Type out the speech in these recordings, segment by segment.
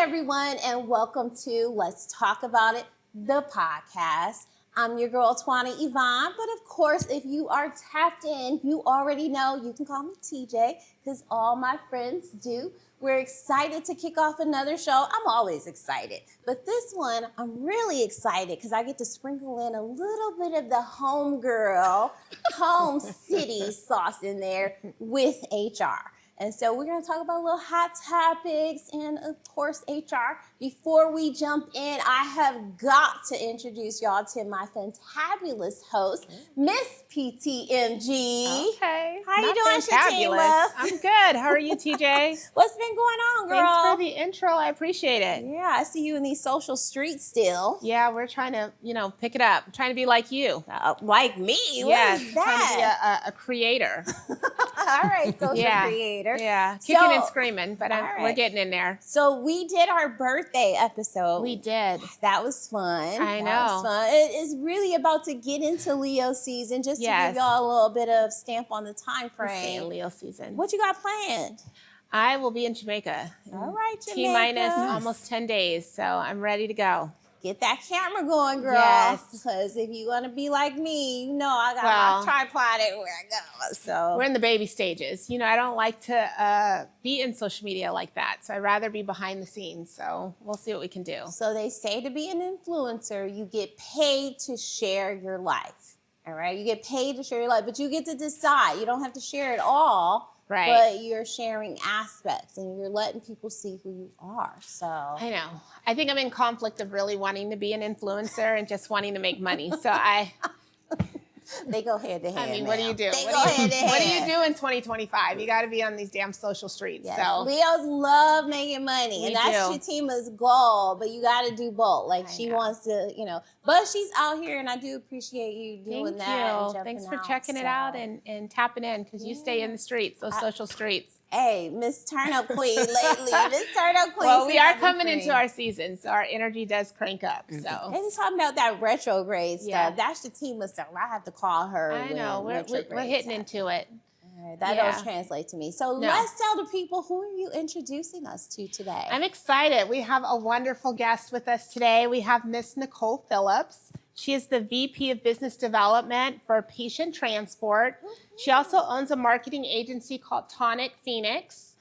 everyone, and welcome to Let's Talk About It, the podcast. I'm your girl, Twana Yvonne, but of course, if you are tapped in, you already know you can call me TJ, because all my friends do. We're excited to kick off another show. I'm always excited, but this one, I'm really excited because I get to sprinkle in a little bit of the homegirl, home city sauce in there with HR. And so we're going to talk about little hot topics and, of course, HR. Before we jump in, I have got to introduce y'all to my fantabulous host, Miss PTMG. Okay. How you doing, Shatima? I'm good. How are you, TJ? What's been going on, girl? Thanks for the intro. I appreciate it. Yeah, I see you in these social streets still. Yeah, we're trying to, pick it up. I'm trying to be like you. Like me? Yes, what is trying to be that? a creator. All right, social creator. Yeah, kicking and screaming, but we're getting in there. So we did our birthday episode. We did. That was fun. I know. That was fun. It is really about to get into Leo season, just to give Yes. y'all a little bit of stamp on the time We're frame. saying Leo season. What you got planned? I will be in Jamaica. All right, Jamaica. T-minus almost 10 days, so I'm ready to go. Get that camera going, girl. Yes. Because if you want to be like me, you know I got my tripod everywhere I go. So we're in the baby stages. I don't like to be in social media like that. So I'd rather be behind the scenes. So we'll see what we can do. So they say to be an influencer, you get paid to share your life. All right? You get paid to share your life, but you get to decide. You don't have to share it all. Right. But you're sharing aspects and you're letting people see who you are. So I know. I think I'm in conflict of really wanting to be an influencer and just wanting to make money. So they go hand to hand. I mean, what do you do? What do you do in 2025? You got to be on these damn social streets. Yes. So Leos love making money, and that's Shatima's goal. But you got to do both. Like she wants to, But she's out here, and I do appreciate you doing that. And Thanks for checking it out and tapping in because you stay in the streets, those social streets. Hey, Miss Turn Up Queen lately. Miss Turn Up Queen. Well, we are coming into our season, so our energy does crank up. So and talking about that retrograde stuff, that's Shatima stuff. I have to call her. I know we're hitting into it. All right, that don't translate to me. So let's tell the people, who are you introducing us to today? I'm excited. We have a wonderful guest with us today. We have Miss Nicole Phillips. She is the VP of Business Development for Patient Transport. She also owns a marketing agency called Tonic Phoenix.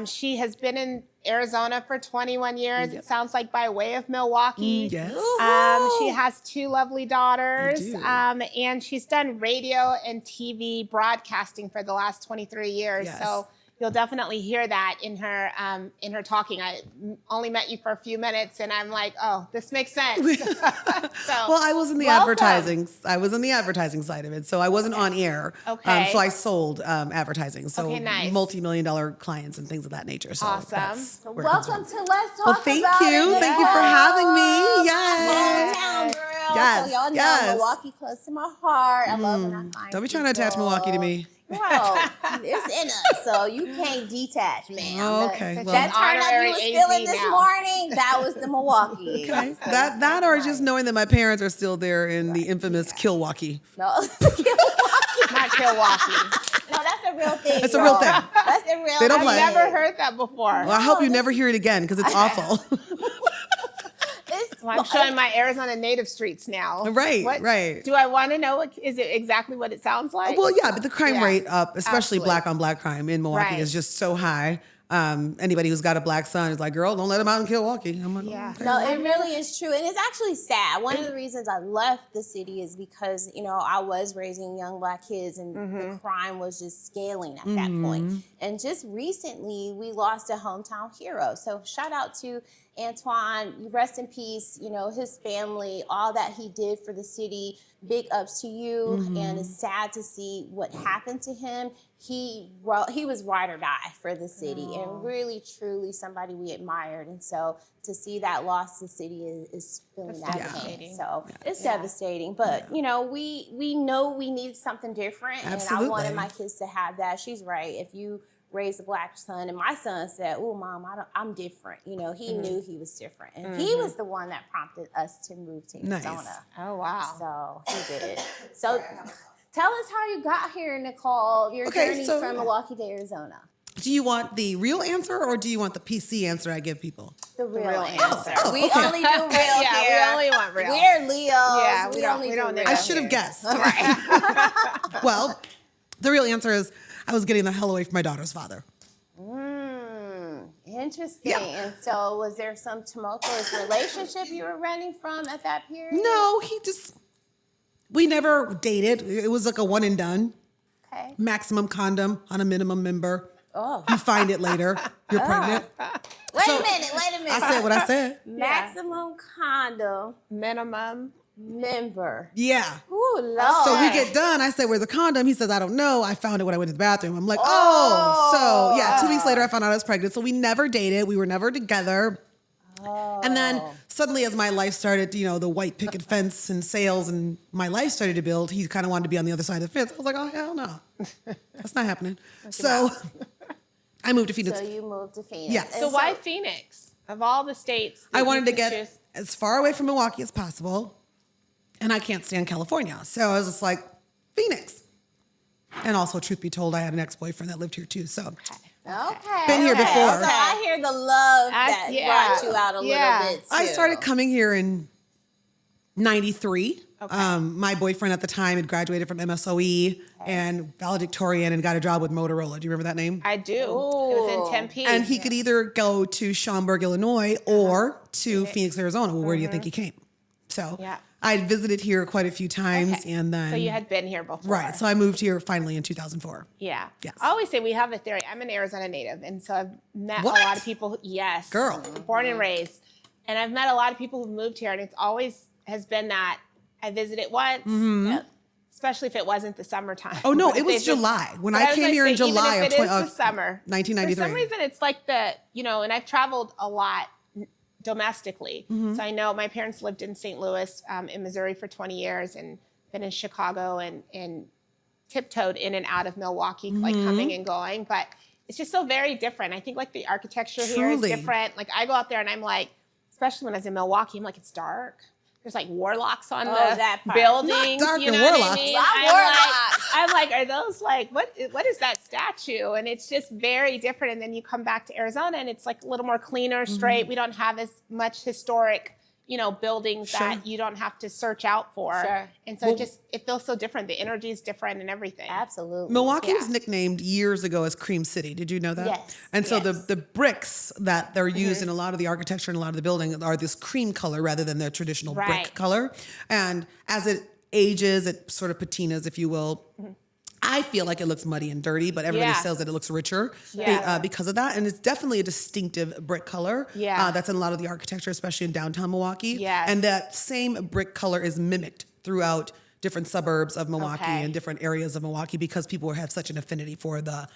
She has been in Arizona for 21 years. It sounds like by way of Milwaukee. Yes. She has 2 lovely daughters. And she's done radio and TV broadcasting for the last 23 years. Yes. So you'll definitely hear that in her talking. I only met you for a few minutes, and I'm like, oh, this makes sense. Well, I was in the advertising. I was in the advertising side of it, so I wasn't on air. Okay. So I sold advertising. So nice. multi-million-dollar clients and things of that nature. So awesome. So welcome to Let's Talk About thank It. you. Thank you for having me. Yes. Hometown girl. Yes. So y'all know Milwaukee close to my heart. I love when I find Don't be trying to attach Milwaukee to me. Bro, it's in us, so you can't detach, man. Okay. That turn up you was feeling this morning, that was the Milwaukee. Okay. That or just knowing that my parents are still there in the infamous Kilwaukee. No, Not Milwaukee. No, that's a real thing. It's a real thing. That's a real thing. They don't I've never heard that before. Well, I hope you never hear it again because it's awful. Well, I'm showing my Arizona native streets now. Right. Do I want to know? Is it exactly what it sounds like? Well, yeah, but the crime rate up, especially black on black crime in Milwaukee, is just so high. Anybody who's got a black son is like, girl, don't let him out in Milwaukee. I'm like, okay. No, it really is true. And it's actually sad. One of the reasons I left the city is because, I was raising young black kids and the crime was just scaling at that point. And just recently, we lost a hometown hero. So shout out to Antoine, rest in peace, his family, all that he did for the city. Big ups to you. And it's sad to see what happened to him. He was ride or die for the city and really, truly somebody we admired. And so to see that loss to the city is feeling that pain. So it's devastating. But, we know we need something different. Absolutely. And I wanted my kids to have that. She's right. If you raise a black son, and my son said, "Oh, Mom, I'm different." He knew he was different, and he was the one that prompted us to move to Arizona. Nice. Oh, wow! So he did. So, tell us how you got here, Nicole. Your journey from Milwaukee to Arizona. Do you want the real answer or do you want the PC answer I give people? The real answer. Oh, we okay. only do real Yeah, here. we only want real. We're Leos. Yeah, we we don't- only we do don't need real I should have here. guessed. Right. Well, the real answer is I was getting the hell away from my daughter's father. Interesting. Yeah. And so was there some tumultuous relationship you were running from at that period? No, we never dated. It was like a one and done. Okay. Maximum condom on a minimum member. Oh. You find it later. You're pregnant. Wait So, a minute. I said what I said. Maximum condom Minimum. member. Yeah. Ooh, Lord. So we get done. I said, where's the condom? He says, I don't know. I found it when I went to the bathroom. I'm like, So yeah, 2 weeks later, I found out I was pregnant. So we never dated. We were never together. And then suddenly as my life started, the white picket fence and sales and my life started to build, he kind of wanted to be on the other side of the fence. I was like, oh, hell no. That's not happening. So I moved to Phoenix. So you moved to Phoenix. Yes. And So why Phoenix? Of all the states, that I you wanted to could get choose? as far away from Milwaukee as possible. And I can't stand California. So I was just like, Phoenix. And also, truth be told, I had an ex-boyfriend that lived here too. So Okay. Been here okay. before. So I hear the love that brought you out a little bit too. I started coming here in 93. Okay. My boyfriend at the time had graduated from MSOE and valedictorian and got a job with Motorola. Do you remember that name? I do. It was in Tempe. And he could either go to Schaumburg, Illinois, or to Phoenix, Arizona. Well, where do you think he came? So Yeah. I visited here quite a few times, Okay. and then So you had been here before. right. So I moved here finally in 2004. Yeah. Yes. I always say we have a theory. I'm an Arizona native, and so I've met What? a lot of people. Yes. Girl. Born and raised. And I've met a lot of people who've moved here, and it's always has been that I visited once, especially if it wasn't the summertime. Oh no, But it if was they just- July when but I was came gonna here in say, July even of if it is the summer. 1993. For some reason, it's like and I've traveled a lot domestically. So I know my parents lived in St. Louis, in Missouri for 20 years and been in Chicago and tiptoed in and out of Milwaukee, like coming and going. But it's just so very different. I think like the architecture here is Truly. different. Like I go out there and I'm like, especially when I was in Milwaukee, I'm like, it's dark. There's like warlocks on the that part. buildings. Not dark you and know what I warlocks. mean? Not warlocks. I'm like, are those like what is that statue? And it's just very different. And then you come back to Arizona and it's like a little more cleaner, straight. We don't have as much historic, buildings that you don't have to search out for. Sure. And so it feels so different. The energy is different and everything. Absolutely. Milwaukee Yeah. was nicknamed years ago as Cream City. Did you know that? Yes, And so yes. the bricks that they're used in a lot of the architecture and a lot of the building are this cream color rather than their traditional brick Right. color. And as it ages, it sort of patinas, if you will. I feel like it looks muddy and dirty, but everybody Yeah. says that it looks richer Yeah. because of that. And it's definitely a distinctive brick color. Yeah. That's in a lot of the architecture, especially in downtown Milwaukee. Yes. And that same brick color is mimicked throughout different suburbs of Milwaukee Okay. and different areas of Milwaukee because people have such an affinity for the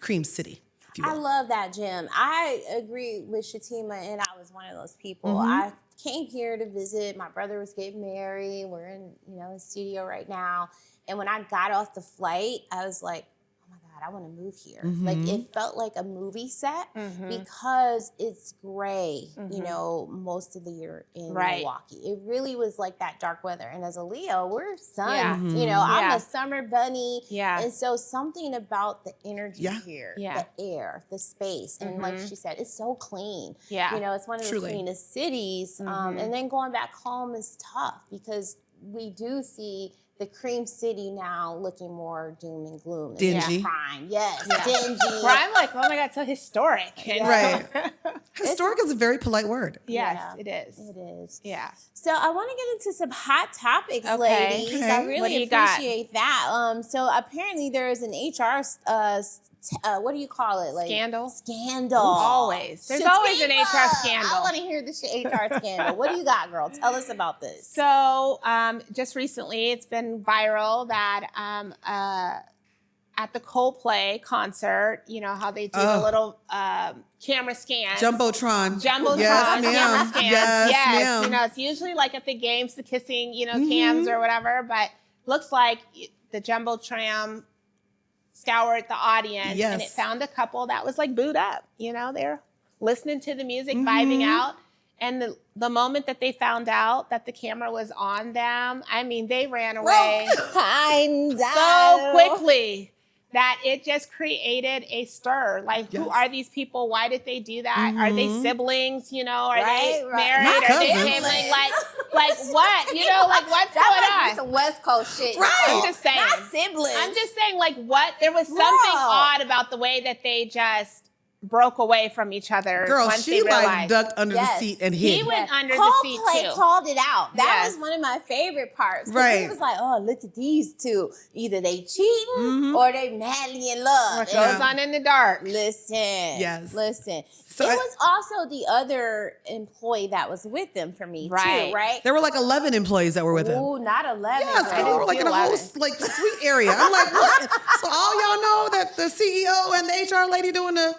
cream city. If you I will. love that, Jim. I agree with Shatima, and I was one of those people. Mm-hmm. I came here to visit. My brother was getting married. We're in, a studio right now. And when I got off the flight, I was like, oh my God, I want to move here. Mm-hmm. Like it felt like a movie set because it's gray, most of the year in Right. Milwaukee. It really was like that dark weather. And as a Leo, we're sun. Yeah. Mm-hmm. I'm Yeah. a summer bunny. Yeah. And so something about the energy Yeah. here, Yeah. the air, the space, and like she said, it's so clean. Yeah. It's one of Truly. the cleanest cities. And then going back home is tough because we do see the cream city now looking more doom and gloom. And Dingy. crime. Yes, dingy. Where I'm like, oh my God, so historic. And Right. Historic is a very polite word. Yes, Yeah. it is. It is. Yeah. So I want to get into some hot topics, Okay. ladies. I Okay. What really do you got? appreciate that. So apparently there is an HR, what do you call it? Like Scandal? Scandal. Always. There's always an HR scandal. I want to hear this HR scandal. What do you got, girl? Tell us about this. So just recently, it's been viral that at the Coldplay concert, how they do the little camera scans. Jumbotron. Yes, Yes, ma'am. camera scans. Yes, ma'am. It's usually like at the games, the kissing, cams or whatever, but looks like the Jumbotron scoured the audience and it Yes. found a couple that was like booed up. They're listening to the music, vibing out. And the moment that they found out that the camera was on them, I mean, they ran away I know. so quickly. that it just created a stir. Like, who are these people? Why did they do that? Are they siblings? You know, are they married? Not Are they cousins. family? Like what? You know, like what's going That on? some West Coast shit. Right. I'm just saying. Not siblings. I'm just saying, like, what? There was something Girl. odd about the way that they just broke away from each other. Girl, once she they like realized. ducked under the seat and hid. He went under the seat Coldplay too. called it out. That Yes. was one of my favorite parts. Right. He was like, "Oh, look at these two. Either they cheating or they madly in love." What goes on in the dark? Listen. Yes. Listen. So it was also the other employee that was with them for me Right. too, right? There were like 11 employees that were with him. Ooh, not 11. Yes, right? girl, we were like in a whole 11. like suite area. I'm like, what? So all y'all know that the CEO and the HR lady doing the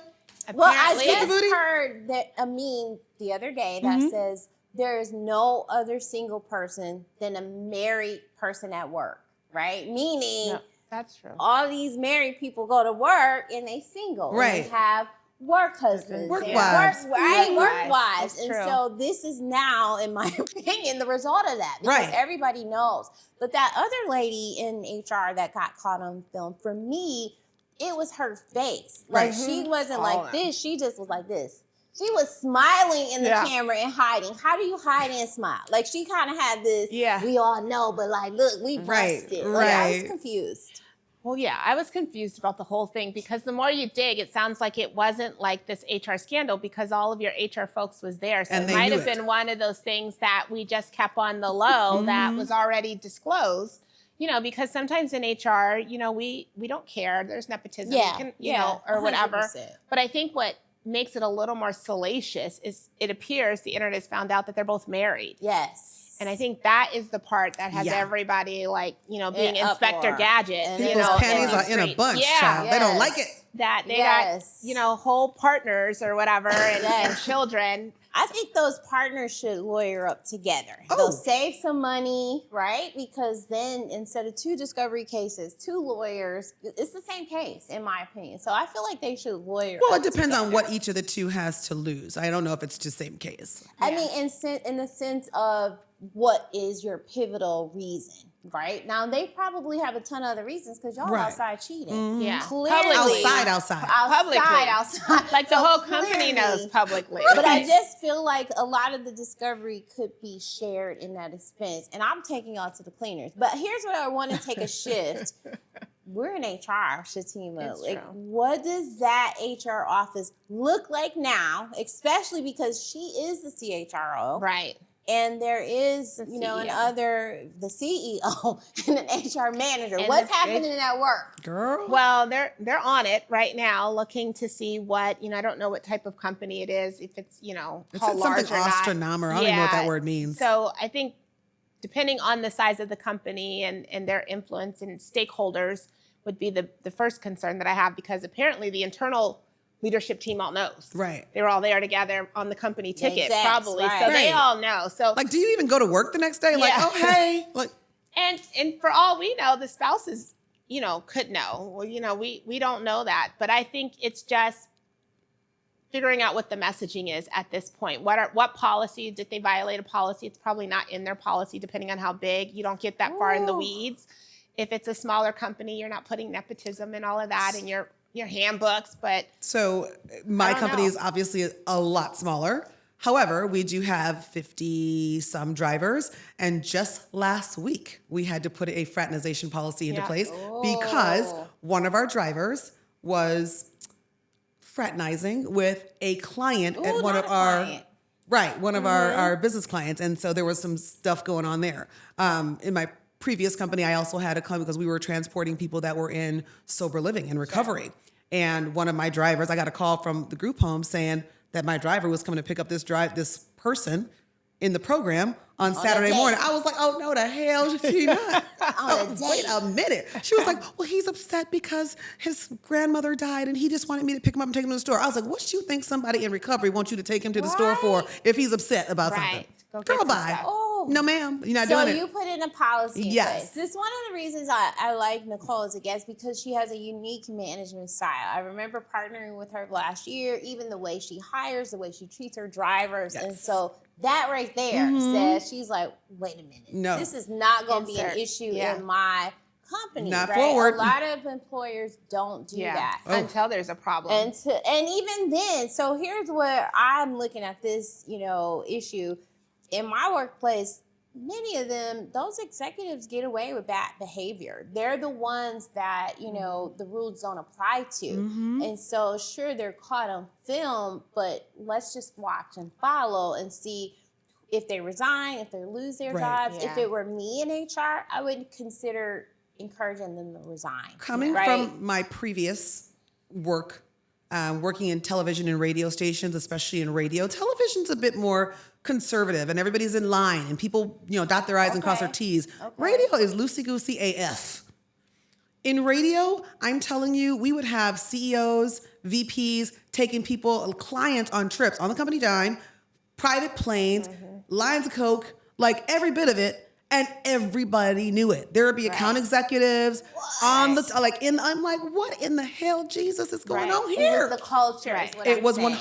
Well, I Apparently. just Booty? heard that a meme the other day that says there is no other single person than a married person at work, right? Meaning Yep, that's true. all these married people go to work and they single. And Right. they have work husbands. Work and wives. Right? Work Work wives. wives. That's And true. so this is now, in my opinion, the result of that. Because Right. everybody knows. But that other lady in HR that got caught on film, for me, it was her face. Like, Right. she wasn't Oh, like this. She just was like this. She was smiling in the Yeah. camera and hiding. How do you hide and smile? Like, she kind of had this, Yeah. we all know, but like, look, we Right, busted. Like, I was right. confused. Well, yeah, I was confused about the whole thing because the more you dig, it sounds like it wasn't like this HR scandal because all of your HR folks was there. So And it they might knew have it. been one of those things that we just kept on the low that was already disclosed. You know, because sometimes in HR, you know, we don't care. There's nepotism, Yeah, you can, yeah, know, or whatever. 100%. But I think what makes it a little more salacious is it appears the internet has found out that they're both married. Yes. And I think that is the part that has Yeah. everybody like, you know, being In Inspector uproar. Gadget. And you people's know, panties the are in a streets. bunch, Yeah. child. They don't Yes. like it. That they Yes. got, you know, whole partners or whatever and children. I think those partners should lawyer up together. Oh. They'll save some money, right? Because then instead of 2 discovery cases, 2 lawyers, it's the same case, in my opinion. So I feel like they should lawyer Well, up it depends on together. what each of the two has to lose. I don't know if it's the same case. I mean, in the sense of what is your pivotal reason, right? Now, they probably have a ton of other reasons because y'all Right. outside cheating. Yeah. Clearly. Publicly. Outside. Publicly. Outside. Like the So whole company clearly- knows publicly. But I just feel like a lot of the discovery could be shared in that expense. And I'm taking y'all to the cleaners. But here's what I want to take a shift. We're in HR, Shatima. It's Like, true. what does that HR office look like now? Especially because she is the CHRO. Right. And there is, The you know, CEO. the CEO and an HR manager. And What's the- happening at work? Girl. Well, they're on it right now, looking to see what, you know, I don't know what type of company it is, if it's, you know, It's how large something or not. astronomical. I don't even know what that Yeah. word means. So I think depending on the size of the company and their influence and stakeholders would be the first concern that I have, because apparently the internal leadership team all knows. Right. They were all there together on the company ticket, Exact, probably. right. So they Right. all know. So Like, do you even go to work the next day? Like, Yeah. oh, hey. Like, and for all we know, the spouses, you know, could know. Well, you know, we don't know that. But I think it's just figuring out what the messaging is at this point. What policy did they violate? A policy? It's probably not in their policy, depending on how big. You don't get that far in the Ooh. weeds. If it's a smaller company, you're not putting nepotism and all of that in your handbooks. But so my I don't company know. is obviously a lot smaller. However, we do have 50 some drivers. And just last week, we had to put a fraternization policy into Yeah. place because one of our drivers was fraternizing with a client at Ooh, one not of a our client. right, one of our business clients. And so there was some stuff going on there. In my previous company, I also had a company because we were transporting people that were in sober living and recovery. And one of my drivers, I got a call from the group home saying that my driver was coming to pick up this person in the program on Saturday date. morning. I was like, oh, no, the hell did she not? On a date. Wait a minute. She was like, well, he's upset because his grandmother died and he just wanted me to pick him up and take him to the store. I was like, what do you think somebody in recovery wants you to take him to the store for if he's upset about Right. something? Go get Girl, some bye. stuff. Oh. No, ma'am. You're not So doing you it. put in a policy in Yes. place. This is one of the reasons I like Nicole as a guest, because she has a unique management style. I remember partnering with her last year, even the way she hires, the way she treats her drivers. Yes. And so that right there says, she's like, wait a minute. No. This is not going to be an Insert. issue Yeah. in my company. Not right? forward. A lot of employers don't do that. Until there's a problem. And even then, so here's where I'm looking at this, issue. In my workplace, many of them, those executives get away with bad behavior. They're the ones that, the rules don't apply to. Mm-hmm. And so, sure, they're caught on film, but let's just watch and follow and see if they resign, if they lose their jobs. Yeah. If it were me in HR, I would consider encouraging them to resign. Coming from my previous work, working in television and radio stations, especially in radio, television's a bit more conservative and everybody's in line and people, dot their I's and cross their T's. Okay. Radio is loosey-goosey AF. In radio, I'm telling you, we would have CEOs, VPs, taking clients on trips on the company dime, private planes, lines of Coke, like every bit of it. And everybody knew it. There would be account executives on the, I'm like, what in the hell, Jesus, is going on here? It was the culture. Right. Is what It I'm was saying.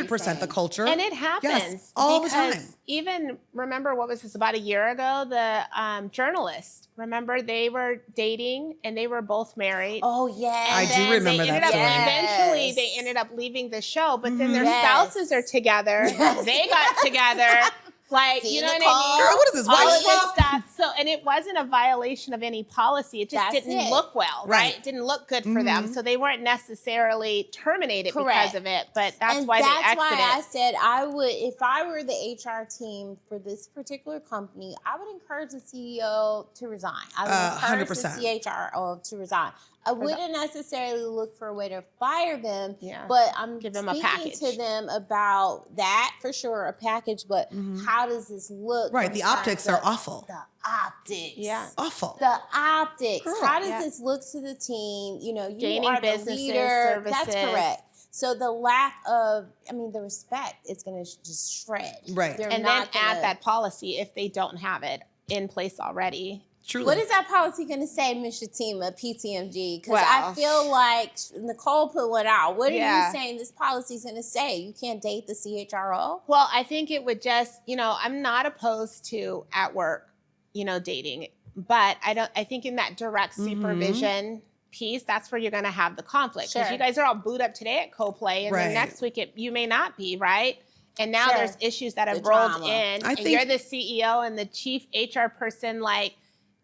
100% the culture. And it happens. Yes, all the because time. Even, remember, what was this, about a year ago? The journalist, remember, they were dating and they were both married. Oh, yeah. I do remember that story. Eventually, they ended up leaving the show, but then their spouses are together. Yes. They got together. Like, See, you know what Nicole? I mean? Girl, what is this, All white of this swap? stuff. So, and it wasn't a violation of any policy. It just That's didn't it. look well, right? It didn't look good for them. So they weren't necessarily terminated because of it, but that's why they exited. That's why I said I would, if I were the HR team for this particular company, I would encourage the CEO to resign. I would encourage 100%. the CHRO to resign. I wouldn't necessarily look for a way to fire them, Yeah. but I'm Give them a speaking package. to them about that, for sure, a package, but how does this look? Right, in the terms optics of are awful. The optics. Yeah. Awful. The optics. Girl, How does this look to the team? You Gaining are the businesses, leader. That's services. correct. So the lack of, the respect is going to just shred. Right. They're And then not add gonna- that policy if they don't have it in place already. Truly. What is that policy going to say, Ms. Shatima, PTMG? Because Well. I feel like Nicole put one out. What are Yeah. you saying this policy is going to say? You can't date the CHRO? Well, I think it would just, I'm not opposed to at work, dating, but I think in that direct supervision piece, that's where you're going to have the conflict. Because Sure. you guys are all booed up today at co-play, and then Right. next week you may not be, right? And now Sure. there's issues that have The rolled drama. in, I and think- you're the CEO and the chief HR person,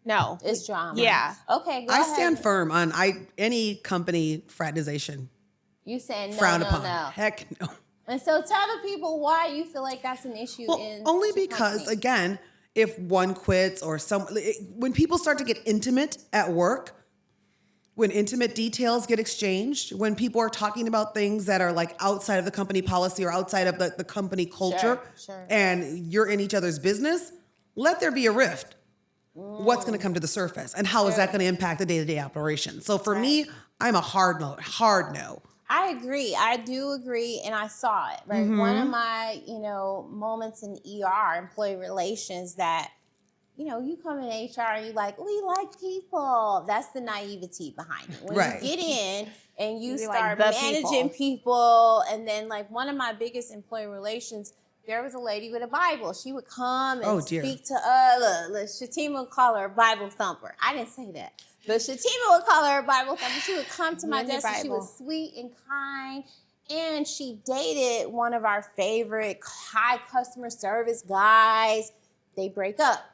no. It's drama. Yeah. Okay, go I ahead. stand firm on any company fraternization. You saying no, Frowned no, upon. no. Heck no. And so tell the people why you feel like that's an issue Well, in only the because, company. again, if one quits or when people start to get intimate at work, when intimate details get exchanged, when people are talking about things that are like outside of the company policy or outside of the company culture, Sure. and you're in each other's business, let there be a rift. What's going to come to the surface, and how is that going to impact the day-to-day operation? So for me, I'm a hard no. I agree. I do agree, and I saw it. Right, one of my moments in ER, employee relations, that you come in HR and you're like, we like people. That's the naivety behind it. When Right. you get in and you You like start the managing people, and then like one of my biggest employee relations, there was a lady with a Bible. She would come and speak to Shatima would call her a Bible thumper. I didn't say that. But Shatima would call her a Bible thumper. She would come to my desk and she was sweet and kind. And she dated one of our favorite high customer service guys. They break up.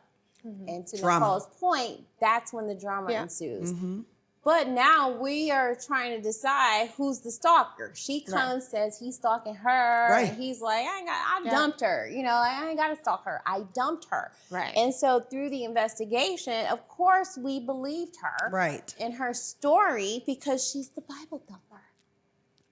And to Drama. Nicole's point, that's when the drama ensues. Mm-hmm. But now we are trying to decide who's the stalker. She comes, says he's stalking her, and he's like, I dumped her. I ain't got to stalk her. I dumped her. Right. And so through the investigation, of course, we believed her in her story because she's the Bible thumper.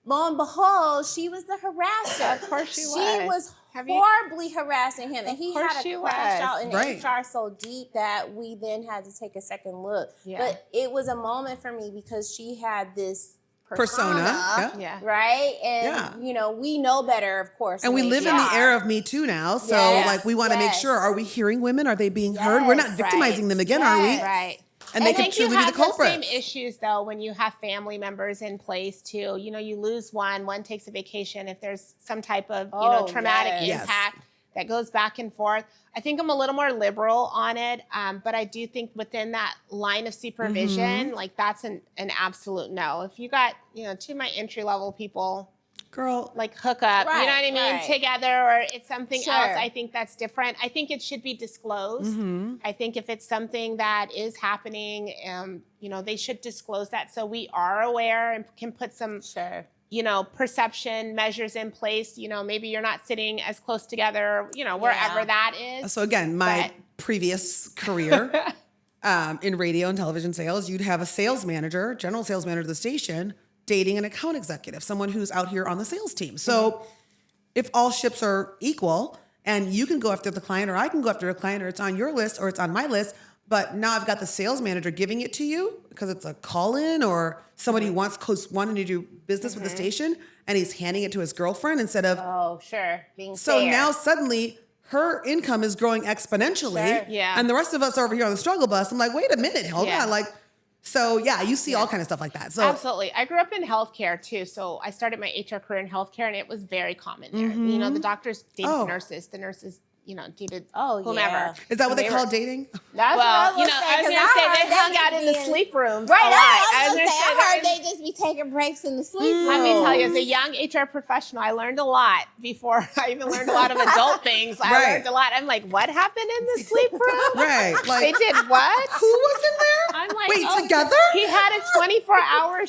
Lo and behold, she was the harasser. Of course she was. She was horribly harassing him. And he had to crash out in HR so deep that we then had to take a second look. Yeah. But it was a moment for me because she had this Persona. Right? And, we know better, of course. And we live in the era of Me Too now. So, we want to make sure, are we hearing women? Are they being heard? We're not victimizing them again, are we? Right. And they could truly be the culprits. You have the same issues, though, when you have family members in place, too. You lose one takes a vacation. If there's some type of, traumatic impact, that goes back and forth. I think I'm a little more liberal on it, but I do think within that line of supervision, like that's an absolute no. If you got, two of my entry-level people, girl, like hook up, you know what I mean, right. together, or it's something Sure. else, I think that's different. I think it should be disclosed. I think if it's something that is happening, they should disclose that so we are aware and can put some Sure. perception measures in place. Maybe you're not sitting as close together, wherever that is. So again, my previous career in radio and television sales, you'd have a sales manager, general sales manager of the station, dating an account executive, someone who's out here on the sales team. So if all ships are equal and you can go after the client or I can go after a client or it's on your list or it's on my list, but now I've got the sales manager giving it to you because it's a call-in or somebody wanting to do business with the station and he's handing it to his girlfriend instead of... Oh, sure. Being So fair. now suddenly her income is growing exponentially. Sure. Yeah. And the rest of us are over here on the struggle bus. I'm like, wait a minute, hold on. So yeah, you see all kind of stuff like that. So Absolutely. I grew up in healthcare too. So I started my HR career in healthcare and it was very common there. The doctors dated nurses, the nurses, dated whomever. Yeah. is that what they call dating? That's Well, what I was going to say they hung out in the sleep rooms. Right. a lot. I was gonna gonna say, I heard they- they just be taking breaks in the sleep room. Let me tell you, as a young HR professional, I learned a lot before I even learned a lot of adult things. I Right. learned a lot. I'm like, what happened in the sleep room? Right. They Like, did what? who was in there? I'm like, Wait, oh, together? He had a 24-hour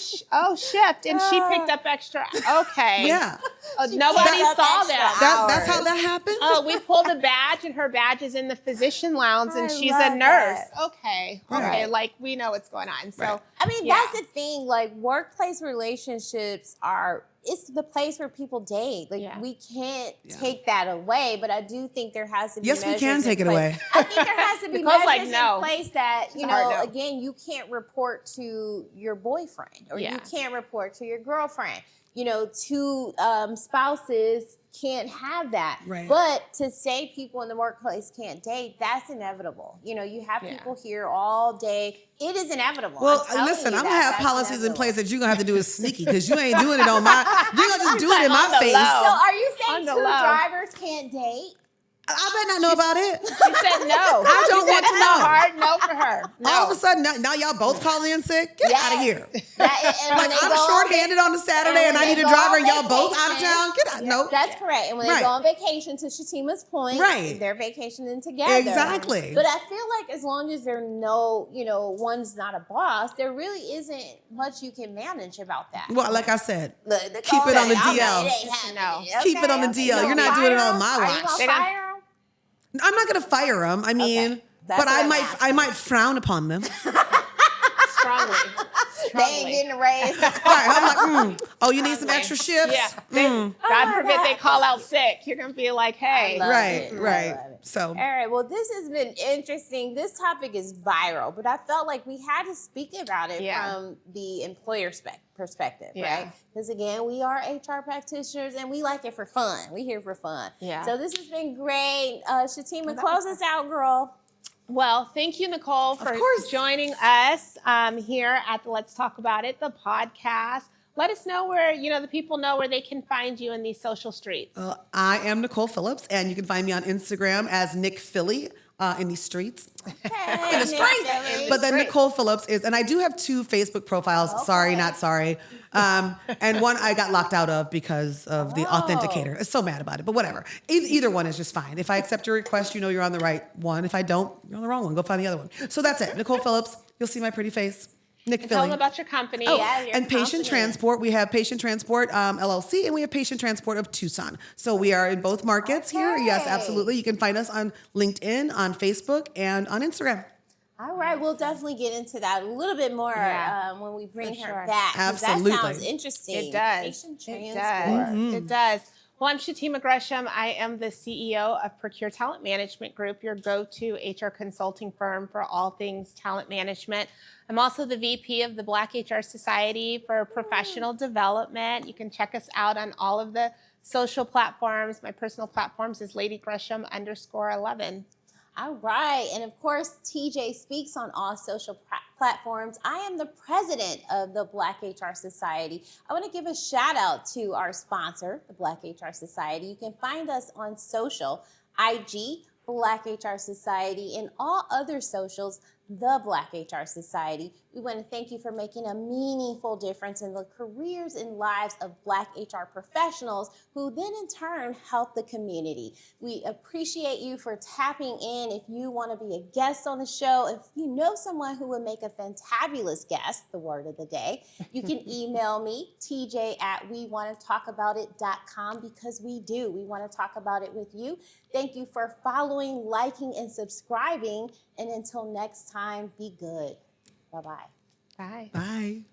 shift, and she picked up extra. Okay. Yeah. Nobody picked up saw extra that. That's how that happened? Oh, we pulled a badge, and her badge is in the physician lounge, and I she's love a nurse. that. Okay. Right. Okay. Like, we know what's going on. So, Right. I mean, Yeah. that's the thing. Like, workplace relationships it's the place where people date. Like, Yeah. we can't take that away, but I do think there has to be Yes, we measures can in take it place. away. I think there has to be Nicole's measures like, no. in place that, It's a hard no. again, you can't report to your boyfriend or you can't report to your girlfriend. Two spouses can't have that. Right. But to say people in the workplace can't date, that's inevitable. You have people here all day. It is inevitable. Well, I'm listen, telling I'm you gonna have that's policies in inevitable. place that you're gonna have to do is sneaky because you ain't doing it on my. You're gonna just do it in my on the face. low. So are you saying On the two low. drivers can't date? I better not know about it. she said no. I don't want to That's know. a hard no for her. No. All of a sudden, now y'all both calling in sick. Get out of here. And Like when they I'm go on shorthanded on the Saturday and and I when need they a go driver on and y'all both out of vacation, town. Get out. No. That's correct. And when they Right. go on vacation, to Shatima's point, Right. they're vacationing together. Exactly. But I feel like as long as there one's not a boss, there really isn't much you can manage about that. Well, like I said, The keep it on the I'm DL. like, it ain't happening. Keep it on the DL. You're not doing it on my Are you watch. gonna They don't- fire 'em? I'm not gonna fire them. I mean, That's but what I I'm might asking. frown upon them. Strongly. They ain't getting a raise. Right. I'm like, oh, you need some extra shifts? Yeah. God forbid they call out sick. You're going to be like, hey. love Right, it. I right. love it. So All right, well, this has been interesting. This topic is viral, but I felt like we had to speak about it from the employer perspective, right? Because again, we are HR practitioners and we like it for fun. We here for fun. Yeah. So this has been great. Shatima, close us out, girl. Well, thank you, Nicole, for course. joining us here at the Let's Talk About It, the podcast. Let us know where, the people know where they can find you in these social streets. I am Nicole Phillips, and you can find me on Instagram as Nick Philly in these streets. Hey, In the streets. But then Nicole Phillips is, and I do have 2 Facebook profiles. Sorry, not sorry. And one I got locked out of because of the authenticator. I'm so mad about it, but whatever. Either one is just fine. If I accept your request, you're on the right one. If I don't, you're on the wrong one. Go find the other one. So that's it. Nicole Phillips. You'll see my pretty face. Nick And Philly. tell them about your company. Oh, Yeah, your and Patient company. Transport. We have Patient Transport LLC, and we have Patient Transport of Tucson. So we are in both markets here. Yes, Okay. absolutely. You can find us on LinkedIn, on Facebook, and on Instagram. All right, we'll definitely get into that a little bit more when we bring For her sure. back. 'Cause Absolutely. That sounds interesting. It does. Patient It transport. does. It does. Well, I'm Shatima Gresham. I am the CEO of Procure Talent Management Group, your go-to HR consulting firm for all things talent management. I'm also the VP of the Black HR Society for Professional Development. You can check us out on all of the social platforms. My personal platforms is Lady Gresham _11. All right. And of course, TJ speaks on all social platforms. I am the president of the Black HR Society. I want to give a shout out to our sponsor, the Black HR Society. You can find us on social IG, Black HR Society, and all other socials, the Black HR Society. We want to thank you for making a meaningful difference in the careers and lives of Black HR professionals who then in turn help the community. We appreciate you for tapping in. If you want to be a guest on the show, if you know someone who would make a fantabulous guest, the word of the day, you can email me, tj@wewannatotalkaboutit.com, because we do. We want to talk about it with you. Thank you for following, liking, and subscribing. And until next time, be good. Bye-bye. Bye. Bye.